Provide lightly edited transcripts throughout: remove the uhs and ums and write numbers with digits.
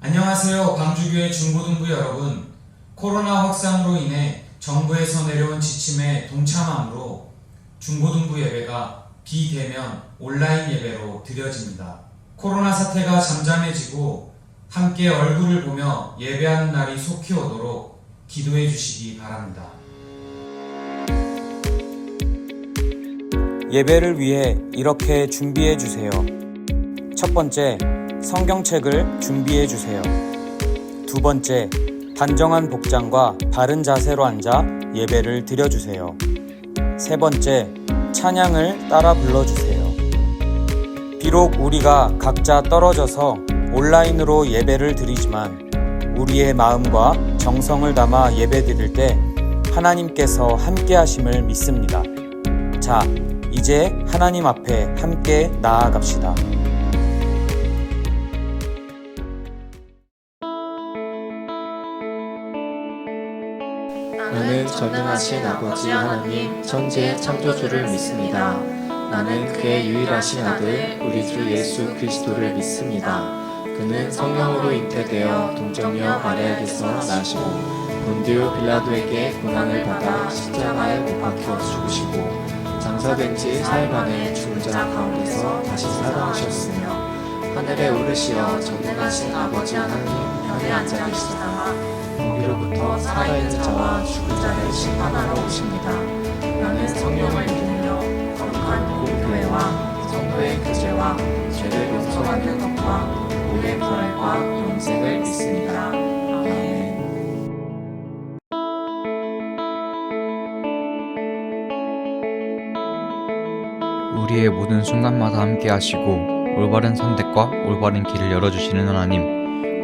안녕하세요. 광주교회 중고등부 여러분. 코로나 확산으로 인해 정부에서 내려온 지침에 동참함으로 중고등부 예배가 비대면 온라인 예배로 드려집니다. 코로나 사태가 잠잠해지고 함께 얼굴을 보며 예배하는 날이 속히 오도록 기도해 주시기 바랍니다. 예배를 위해 이렇게 준비해 주세요. 첫 번째, 성경책을 준비해 주세요. 두 번째, 단정한 복장과 바른 자세로 앉아 예배를 드려주세요. 세 번째, 찬양을 따라 불러주세요. 비록 우리가 각자 떨어져서 온라인으로 예배를 드리지만 우리의 마음과 정성을 담아 예배 드릴 때 하나님께서 함께 하심을 믿습니다. 자, 이제 하나님 앞에 함께 나아갑시다. 나는 전능하신 아버지 하나님 천지의 창조주를 믿습니다. 나는 그의 유일하신 아들 우리 주 예수 그리스도를 믿습니다. 그는 성령으로 잉태되어 동정녀 마리아에게서 나시고 본디오 빌라도에게 고난을 받아 십자가에 못 박혀 죽으시고 장사된 지 사흘 만에 죽은 자 가운데서 다시 살아나셨으며 하늘에 오르시어 전능하신 아버지 하나님 편에 앉아 계시다가 거기로부터 살아있는 자와 죽은 자를 심판하러 오십니다. 나는 성령을 믿으며 거룩한 공교회와 성도의 교제와 죄를 용서하는 것과 우리의 부활과 영생을 믿습니다. 아멘. 우리의 모든 순간마다 함께 하시고 올바른 선택과 올바른 길을 열어주시는 하나님,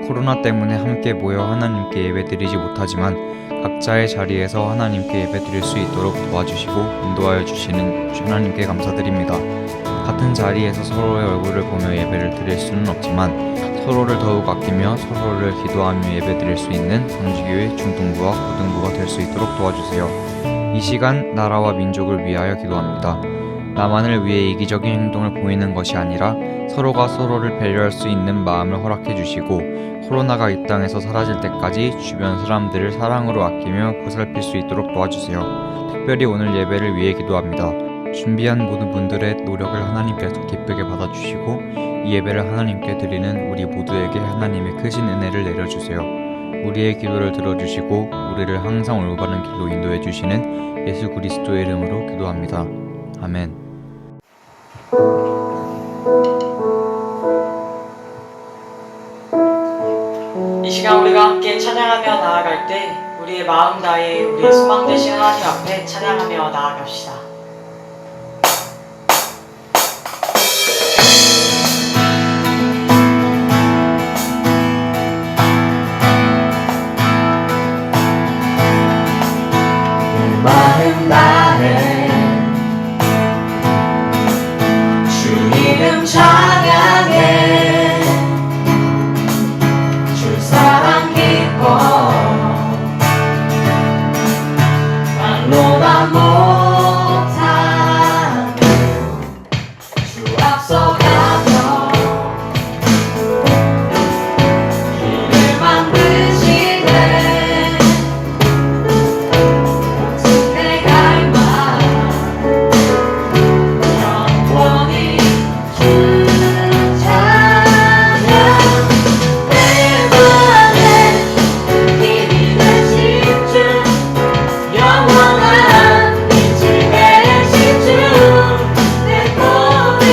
코로나 때문에 함께 모여 하나님께 예배드리지 못하지만 각자의 자리에서 하나님께 예배드릴 수 있도록 도와주시고 인도하여 주시는 하나님께 감사드립니다. 같은 자리에서 서로의 얼굴을 보며 예배를 드릴 수는 없지만 서로를 더욱 아끼며 서로를 기도하며 예배드릴 수 있는 광주교회 중등부와 고등부가 될 수 있도록 도와주세요. 이 시간 나라와 민족을 위하여 기도합니다. 나만을 위해 이기적인 행동을 보이는 것이 아니라 서로가 서로를 배려할 수 있는 마음을 허락해 주시고 코로나가 이 땅에서 사라질 때까지 주변 사람들을 사랑으로 아끼며 보살필 수 있도록 도와주세요. 특별히 오늘 예배를 위해 기도합니다. 준비한 모든 분들의 노력을 하나님께서 기쁘게 받아주시고 이 예배를 하나님께 드리는 우리 모두에게 하나님의 크신 은혜를 내려주세요. 우리의 기도를 들어주시고 우리를 항상 올바른 길로 인도해 주시는 예수 그리스도의 이름으로 기도합니다. 아멘. 이 시간 우리가 함께 찬양하며 나아갈 때 우리의 마음 다해 우리의 소망 되신 하나님 앞에 찬양하며 나아갑시다. 마음 다해 주 이름 찬양해 주 사랑 기뻐 말로만 못하는 주 앞서가며 길을 만드시네 내 갈망 영원히 주 찬양 내 맘에 힘이 되신 주 영원한 빛이 되신 주 내 꿈을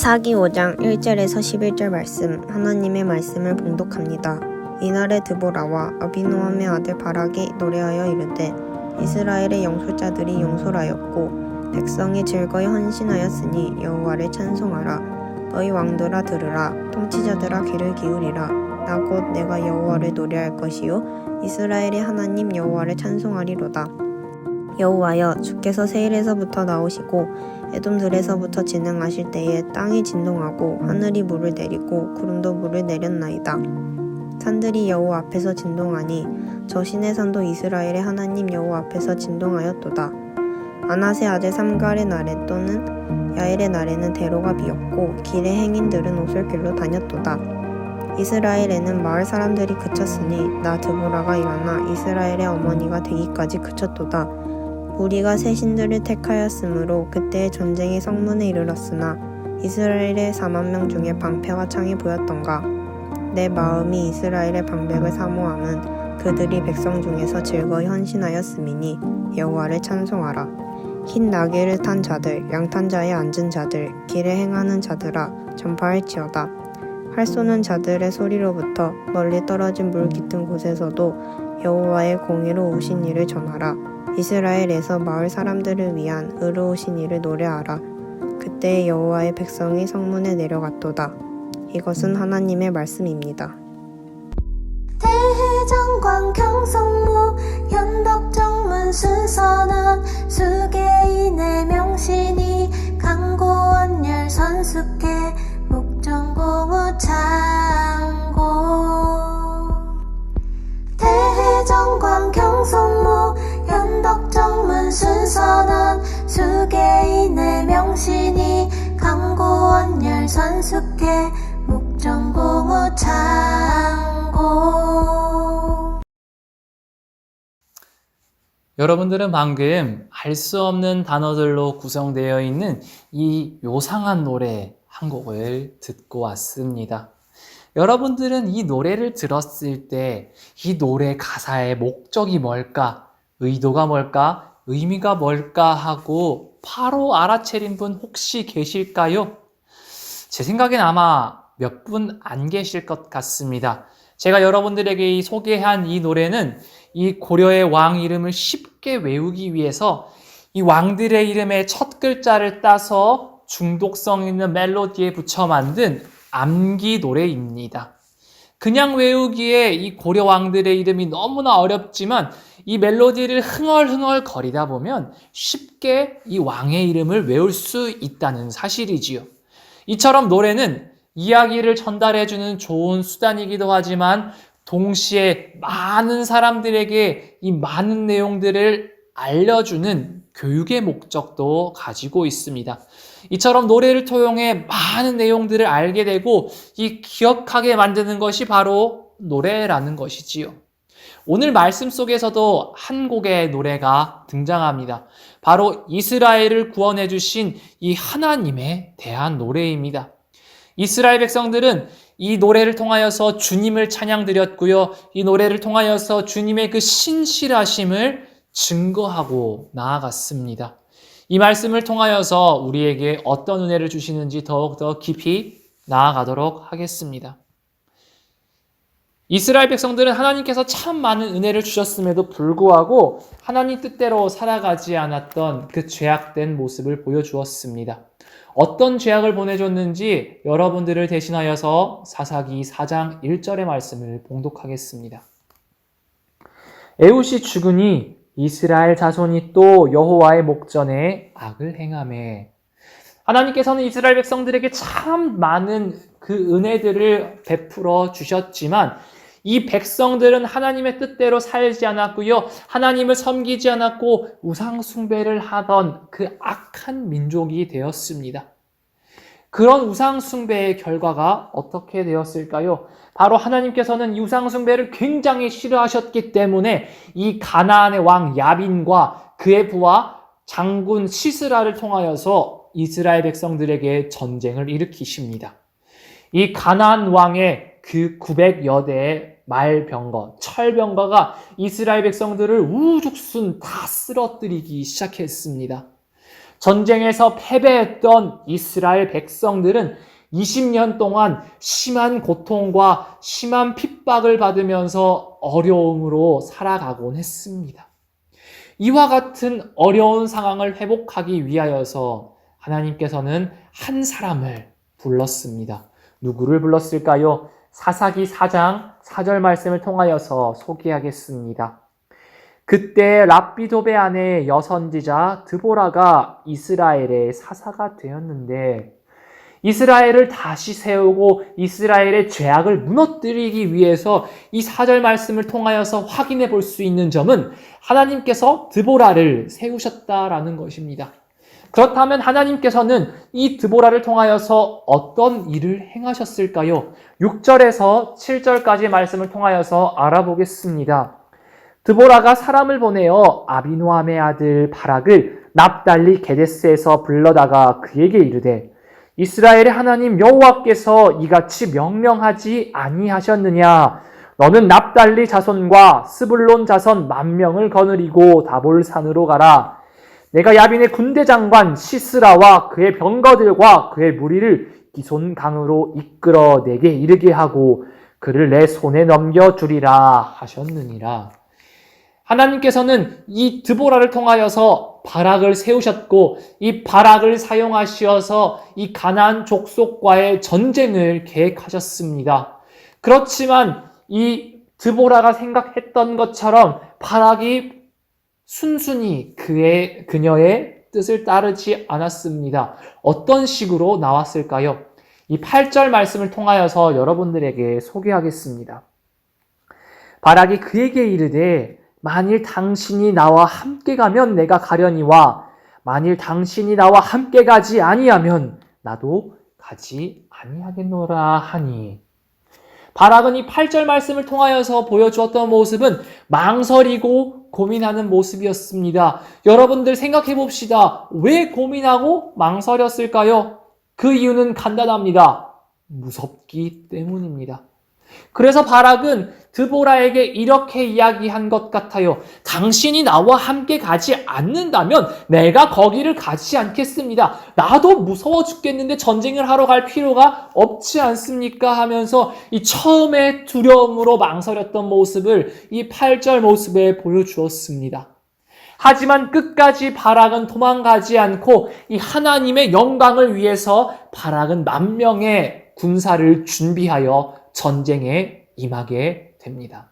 사사기 5장 1절에서 11절 말씀, 하나님의 말씀을 봉독합니다. 이날에 드보라와 아비노함의 아들 바락이 노래하여 이르되 이스라엘의 영솔자들이 용솔하였고 백성이 즐거이 헌신하였으니 여호와를 찬송하라. 너희 왕들아 들으라. 통치자들아 귀를 기울이라. 나 곧 내가 여호와를 노래할 것이요 이스라엘의 하나님 여호와를 찬송하리로다. 여호와여, 주께서 세일에서부터 나오시고 에돔들에서부터 진행하실 때에 땅이 진동하고 하늘이 물을 내리고 구름도 물을 내렸나이다. 산들이 여호와 앞에서 진동하니 저 신의 산도 이스라엘의 하나님 여호와 앞에서 진동하였도다. 아낫의 아들 삼갈의 날에 또는 야엘의 날에는 대로가 비었고 길의 행인들은 옷을 길로 다녔도다. 이스라엘에는 마을 사람들이 그쳤으니 나 드보라가 일어나 이스라엘의 어머니가 되기까지 그쳤도다. 우리가 새 신들을 택하였으므로 그때의 전쟁이 성문에 이르렀으나 이스라엘의 4만 명 중에 방패와 창이 보였던가. 내 마음이 이스라엘의 방백을 사모함은 그들이 백성 중에서 즐거이 헌신하였음이니 여호와를 찬송하라. 흰 나귀를 탄 자들, 양탄자에 앉은 자들, 길에 행하는 자들아 전파할지어다. 활 쏘는 자들의 소리로부터 멀리 떨어진 물 깃든 곳에서도 여호와의 공의로 오신 일을 전하라. 이스라엘에서 마을 사람들을 위한 의로우신 일을 노래하라. 그때 여호와의 백성이 성문에 내려갔도다. 이것은 하나님의 말씀입니다. 대해장관 경성무 연덕정문 순선원 수계인의 명신이 강고원열 선숙회 목정공우 창고 대해정관 경성무 연덕정문 순선원 수계인의 명신이 강고원열 선숙회 목정공우 창고. 여러분들은 방금 알 수 없는 단어들로 구성되어 있는 이 요상한 노래 한 곡을 듣고 왔습니다. 여러분들은 이 노래를 들었을 때 이 노래 가사의 목적이 뭘까, 의도가 뭘까, 의미가 뭘까 하고 바로 알아채린 분 혹시 계실까요? 제 생각엔 아마 몇 분 안 계실 것 같습니다. 제가 여러분들에게 소개한 이 노래는 이 고려의 왕 이름을 쉽게 외우기 위해서 이 왕들의 이름의 첫 글자를 따서 중독성 있는 멜로디에 붙여 만든 암기 노래입니다. 그냥 외우기에 이 고려 왕들의 이름이 너무나 어렵지만 이 멜로디를 흥얼흥얼 거리다 보면 쉽게 이 왕의 이름을 외울 수 있다는 사실이지요. 이처럼 노래는 이야기를 전달해주는 좋은 수단이기도 하지만 동시에 많은 사람들에게 이 많은 내용들을 알려주는 교육의 목적도 가지고 있습니다. 이처럼 노래를 통해 많은 내용들을 알게 되고 이 기억하게 만드는 것이 바로 노래라는 것이지요. 오늘 말씀 속에서도 한 곡의 노래가 등장합니다. 바로 이스라엘을 구원해 주신 이 하나님에 대한 노래입니다. 이스라엘 백성들은 이 노래를 통하여서 주님을 찬양드렸고요. 이 노래를 통하여서 주님의 그 신실하심을 증거하고 나아갔습니다. 이 말씀을 통하여서 우리에게 어떤 은혜를 주시는지 더욱더 깊이 나아가도록 하겠습니다. 이스라엘 백성들은 하나님께서 참 많은 은혜를 주셨음에도 불구하고 하나님 뜻대로 살아가지 않았던 그 죄악된 모습을 보여주었습니다. 어떤 죄악을 보내줬는지 여러분들을 대신하여서 사사기 4장 1절의 말씀을 봉독하겠습니다. 에훗이 죽으니 이스라엘 자손이 또 여호와의 목전에 악을 행하매. 하나님께서는 이스라엘 백성들에게 참 많은 그 은혜들을 베풀어 주셨지만 이 백성들은 하나님의 뜻대로 살지 않았고요. 하나님을 섬기지 않았고 우상 숭배를 하던 그 악한 민족이 되었습니다. 그런 우상 숭배의 결과가 어떻게 되었을까요? 바로 하나님께서는 이 우상 숭배를 굉장히 싫어하셨기 때문에 이 가나안의 왕 야빈과 그의 부하 장군 시스라를 통하여서 이스라엘 백성들에게 전쟁을 일으키십니다. 이 가나안 왕의 그 900여 대의 말병거, 철병거가 이스라엘 백성들을 우죽순 다 쓰러뜨리기 시작했습니다. 전쟁에서 패배했던 이스라엘 백성들은 20년 동안 심한 고통과 심한 핍박을 받으면서 어려움으로 살아가곤 했습니다. 이와 같은 어려운 상황을 회복하기 위하여서 하나님께서는 한 사람을 불렀습니다. 누구를 불렀을까요? 사사기 4장 4절 말씀을 통하여서 소개하겠습니다. 그때 랍비도베 아내 여선지자 드보라가 이스라엘의 사사가 되었는데 이스라엘을 다시 세우고 이스라엘의 죄악을 무너뜨리기 위해서 이 4절 말씀을 통하여서 확인해 볼 수 있는 점은 하나님께서 드보라를 세우셨다라는 것입니다. 그렇다면 하나님께서는 이 드보라를 통하여서 어떤 일을 행하셨을까요? 6절에서 7절까지 말씀을 통하여서 알아보겠습니다. 드보라가 사람을 보내어 아비노함의 아들 바락을 납달리 게데스에서 불러다가 그에게 이르되 이스라엘의 하나님 여호와께서 이같이 명령하지 아니하셨느냐? 너는 납달리 자손과 스불론 자손 10,000명을 거느리고 다볼산으로 가라. 내가 야빈의 군대 장관 시스라와 그의 병거들과 그의 무리를 기손 강으로 이끌어 내게 이르게 하고 그를 내 손에 넘겨주리라 하셨느니라. 하나님께서는 이 드보라를 통하여서 바락을 세우셨고 이 바락을 사용하셔서 이 가나안 족속과의 전쟁을 계획하셨습니다. 그렇지만 이 드보라가 생각했던 것처럼 바락이 순순히 그녀의 뜻을 따르지 않았습니다. 어떤 식으로 나왔을까요? 이 8절 말씀을 통하여서 여러분들에게 소개하겠습니다. 바락이 그에게 이르되 만일 당신이 나와 함께 가면 내가 가려니와 만일 당신이 나와 함께 가지 아니하면 나도 가지 아니하겠노라 하니. 바락은 이 8절 말씀을 통하여서 보여주었던 모습은 망설이고 고민하는 모습이었습니다. 여러분들 생각해 봅시다. 왜 고민하고 망설였을까요? 그 이유는 간단합니다. 무섭기 때문입니다. 그래서 바락은 드보라에게 이렇게 이야기한 것 같아요. 당신이 나와 함께 가지 않는다면 내가 거기를 가지 않겠습니다. 나도 무서워 죽겠는데 전쟁을 하러 갈 필요가 없지 않습니까? 하면서 이 처음에 두려움으로 망설였던 모습을 이 8절 모습에 보여주었습니다. 하지만 끝까지 바락은 도망가지 않고 이 하나님의 영광을 위해서 바락은 10,000명의 군사를 준비하여 전쟁에 임하게 됩니다.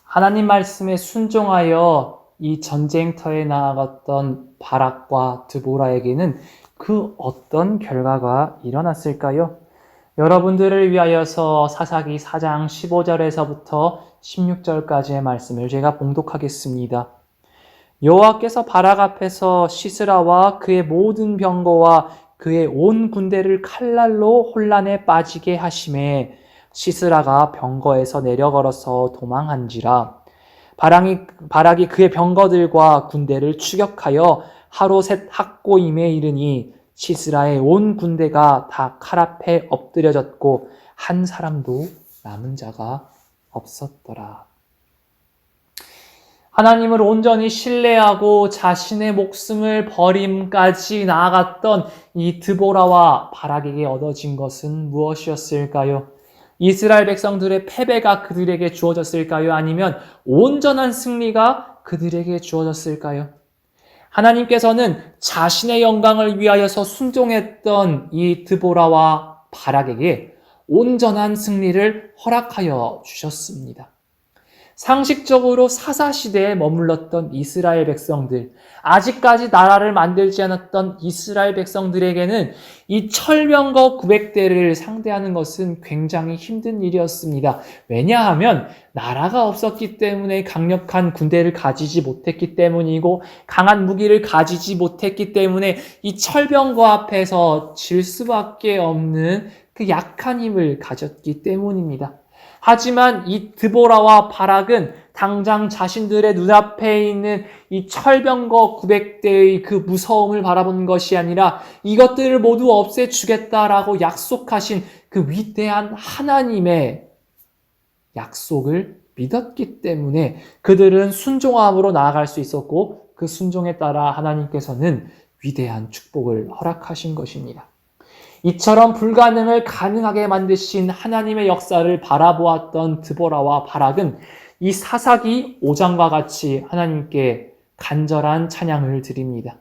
하나님 말씀에 순종하여 이 전쟁터에 나아갔던 바락과 드보라에게는 그 어떤 결과가 일어났을까요? 여러분들을 위하여서 사사기 4장 15절에서부터 16절까지의 말씀을 제가 봉독하겠습니다. 여호와께서 바락 앞에서 시스라와 그의 모든 병거와 그의 온 군대를 칼날로 혼란에 빠지게 하심에 시스라가 병거에서 내려 걸어서 도망한지라. 바락이 그의 병거들과 군대를 추격하여 하로셋 학고임에 이르니 시스라의 온 군대가 다 칼 앞에 엎드려졌고 한 사람도 남은 자가 없었더라. 하나님을 온전히 신뢰하고 자신의 목숨을 버림까지 나아갔던 이 드보라와 바락에게 얻어진 것은 무엇이었을까요? 이스라엘 백성들의 패배가 그들에게 주어졌을까요? 아니면 온전한 승리가 그들에게 주어졌을까요? 하나님께서는 자신의 영광을 위하여서 순종했던 이 드보라와 바락에게 온전한 승리를 허락하여 주셨습니다. 상식적으로 사사시대에 머물렀던 이스라엘 백성들, 아직까지 나라를 만들지 않았던 이스라엘 백성들에게는 이 철병거 900대를 상대하는 것은 굉장히 힘든 일이었습니다. 왜냐하면 나라가 없었기 때문에 강력한 군대를 가지지 못했기 때문이고 강한 무기를 가지지 못했기 때문에 이 철병거 앞에서 질 수밖에 없는 그 약한 힘을 가졌기 때문입니다. 하지만 이 드보라와 바락은 당장 자신들의 눈앞에 있는 이 철병거 900대의 그 무서움을 바라본 것이 아니라 이것들을 모두 없애주겠다라고 약속하신 그 위대한 하나님의 약속을 믿었기 때문에 그들은 순종함으로 나아갈 수 있었고 그 순종에 따라 하나님께서는 위대한 축복을 허락하신 것입니다. 이처럼 불가능을 가능하게 만드신 하나님의 역사를 바라보았던 드보라와 바락은 이 사사기 5장과 같이 하나님께 간절한 찬양을 드립니다.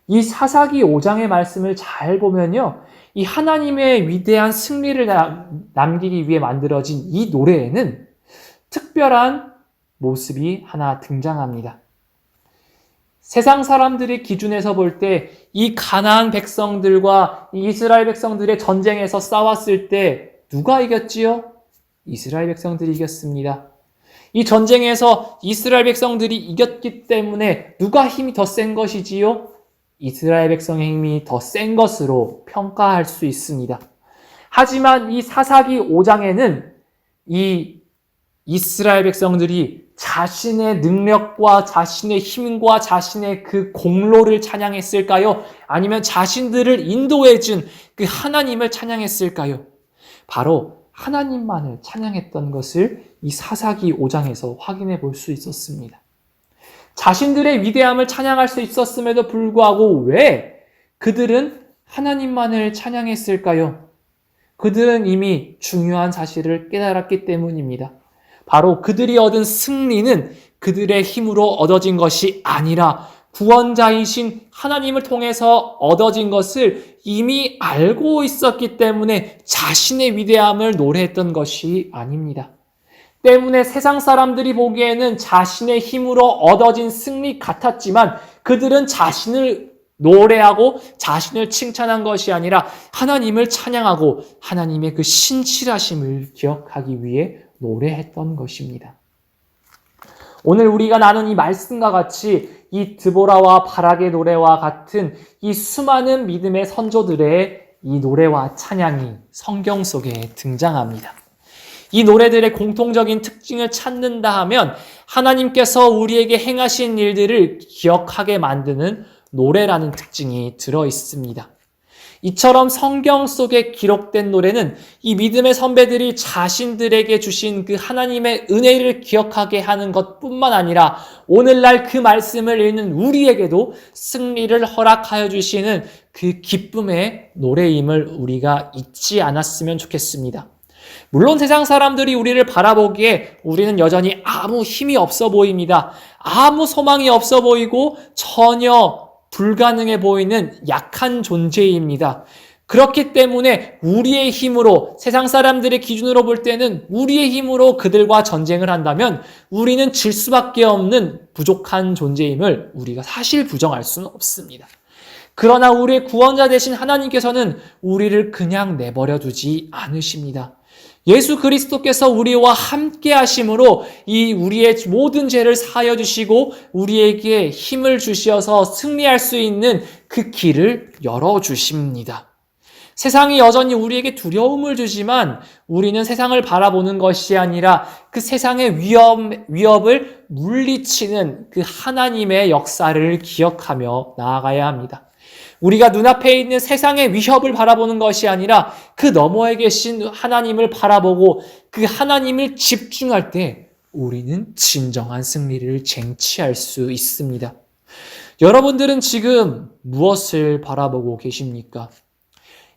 이 사사기 5장의 말씀을 잘 보면요, 이 하나님의 위대한 승리를 남기기 위해 만들어진 이 노래에는 특별한 모습이 하나 등장합니다. 세상 사람들의 기준에서 볼 때 이 가나안 백성들과 이 이스라엘 백성들의 전쟁에서 싸웠을 때 누가 이겼지요? 이스라엘 백성들이 이겼습니다. 이 전쟁에서 이스라엘 백성들이 이겼기 때문에 누가 힘이 더 센 것이지요? 이스라엘 백성의 힘이 더 센 것으로 평가할 수 있습니다. 하지만 이 사사기 5장에는 이 이스라엘 백성들이 자신의 능력과 자신의 힘과 자신의 그 공로를 찬양했을까요? 아니면 자신들을 인도해준 그 하나님을 찬양했을까요? 바로 하나님만을 찬양했던 것을 이 사사기 5장에서 확인해 볼 수 있었습니다. 자신들의 위대함을 찬양할 수 있었음에도 불구하고 왜 그들은 하나님만을 찬양했을까요? 그들은 이미 중요한 사실을 깨달았기 때문입니다. 바로 그들이 얻은 승리는 그들의 힘으로 얻어진 것이 아니라 구원자이신 하나님을 통해서 얻어진 것을 이미 알고 있었기 때문에 자신의 위대함을 노래했던 것이 아닙니다. 때문에 세상 사람들이 보기에는 자신의 힘으로 얻어진 승리 같았지만 그들은 자신을 노래하고 자신을 칭찬한 것이 아니라 하나님을 찬양하고 하나님의 그 신실하심을 기억하기 위해 노래했던 것입니다. 오늘 우리가 나눈 이 말씀과 같이 이 드보라와 바락의 노래와 같은 이 수많은 믿음의 선조들의 이 노래와 찬양이 성경 속에 등장합니다. 이 노래들의 공통적인 특징을 찾는다 하면 하나님께서 우리에게 행하신 일들을 기억하게 만드는 노래라는 특징이 들어 있습니다. 이처럼 성경 속에 기록된 노래는 이 믿음의 선배들이 자신들에게 주신 그 하나님의 은혜를 기억하게 하는 것뿐만 아니라 오늘날 그 말씀을 읽는 우리에게도 승리를 허락하여 주시는 그 기쁨의 노래임을 우리가 잊지 않았으면 좋겠습니다. 물론 세상 사람들이 우리를 바라보기에 우리는 여전히 아무 힘이 없어 보입니다. 아무 소망이 없어 보이고 전혀 불가능해 보이는 약한 존재입니다. 그렇기 때문에 우리의 힘으로 세상 사람들의 기준으로 볼 때는 우리의 힘으로 그들과 전쟁을 한다면 우리는 질 수밖에 없는 부족한 존재임을 우리가 사실 부정할 수는 없습니다. 그러나 우리의 구원자 되신 하나님께서는 우리를 그냥 내버려 두지 않으십니다. 예수 그리스도께서 우리와 함께 하심으로 이 우리의 모든 죄를 사하여 주시고 우리에게 힘을 주셔서 승리할 수 있는 그 길을 열어 주십니다. 세상이 여전히 우리에게 두려움을 주지만 우리는 세상을 바라보는 것이 아니라 그 세상의 위협을 물리치는 그 하나님의 역사를 기억하며 나아가야 합니다. 우리가 눈앞에 있는 세상의 위협을 바라보는 것이 아니라 그 너머에 계신 하나님을 바라보고 그 하나님을 집중할 때 우리는 진정한 승리를 쟁취할 수 있습니다. 여러분들은 지금 무엇을 바라보고 계십니까?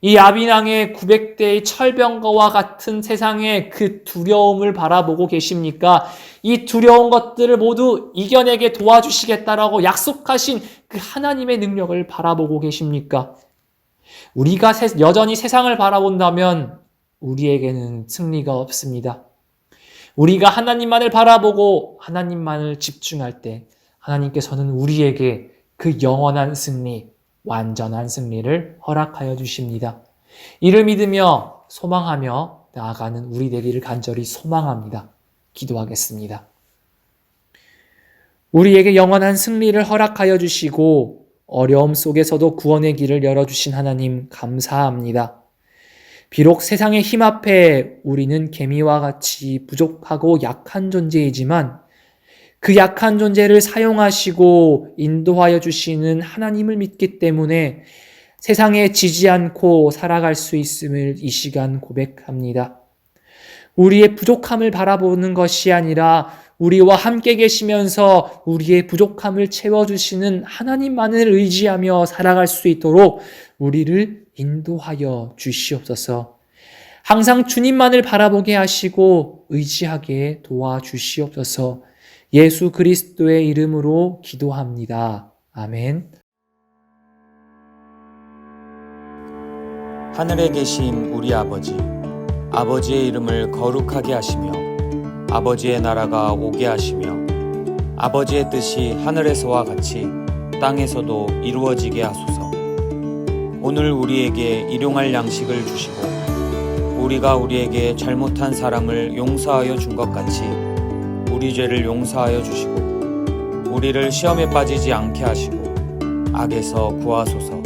이 아비낭의 900대의 철병거와 같은 세상의 그 두려움을 바라보고 계십니까? 이 두려운 것들을 모두 이겨내게 도와주시겠다라고 약속하신 그 하나님의 능력을 바라보고 계십니까? 우리가 여전히 세상을 바라본다면 우리에게는 승리가 없습니다. 우리가 하나님만을 바라보고 하나님만을 집중할 때 하나님께서는 우리에게 그 영원한 승리, 완전한 승리를 허락하여 주십니다. 이를 믿으며 소망하며 나아가는 우리 되기를 간절히 소망합니다. 기도하겠습니다. 우리에게 영원한 승리를 허락하여 주시고 어려움 속에서도 구원의 길을 열어주신 하나님 감사합니다. 비록 세상의 힘 앞에 우리는 개미와 같이 부족하고 약한 존재이지만 그 약한 존재를 사용하시고 인도하여 주시는 하나님을 믿기 때문에 세상에 지지 않고 살아갈 수 있음을 이 시간 고백합니다. 우리의 부족함을 바라보는 것이 아니라 우리와 함께 계시면서 우리의 부족함을 채워주시는 하나님만을 의지하며 살아갈 수 있도록 우리를 인도하여 주시옵소서. 항상 주님만을 바라보게 하시고 의지하게 도와주시옵소서. 예수 그리스도의 이름으로 기도합니다. 아멘. 하늘에 계신 우리 아버지, 아버지의 이름을 거룩하게 하시며 아버지의 나라가 오게 하시며 아버지의 뜻이 하늘에서와 같이 땅에서도 이루어지게 하소서. 오늘 우리에게 일용할 양식을 주시고 우리가 우리에게 잘못한 사람을 용서하여 준 것 같이 우리 죄를 용서하여 주시고 우리를 시험에 빠지지 않게 하시고 악에서 구하소서.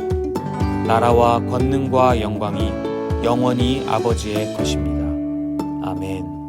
나라와 권능과 영광이 영원히 아버지의 것입니다. 아멘.